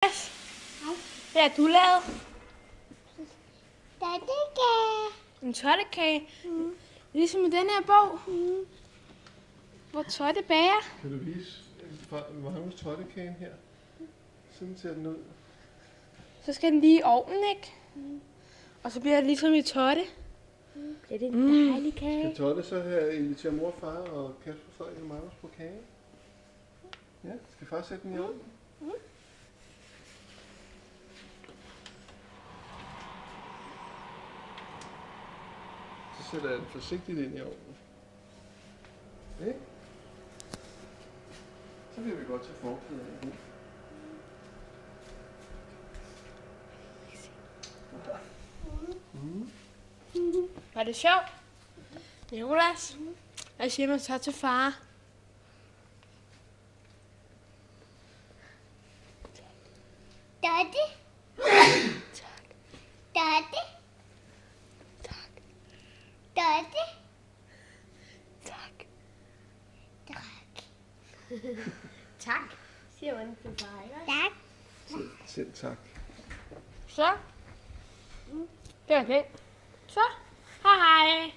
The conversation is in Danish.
Hvad har du lavet? Tottekage. En tottekage? Ligesom i den her bog? Hvor Totte bager. Kan du vise Magnus tottekagen her? Sådan ser den ud. Så skal den lige i ovnen, ikke? Og så bliver det ligesom i Totte. Bliver det en dejlig kage? Skal Totte så have inviteret mor, far og Kasper, Frederik og Magnus på kage? Ja, skal far sætte den i ovnen? Så sætter jeg den forsigtigt ind i ovnen. Okay. Så vil vi godt tage forklædet af nu. Var det sjovt? Jonas, hvad siger man så til far? Dotte. Dotte. Dotte. Tak, siger man til far, ikke? Tak. Selv tak. Så. Det var det. Så. Hej hej.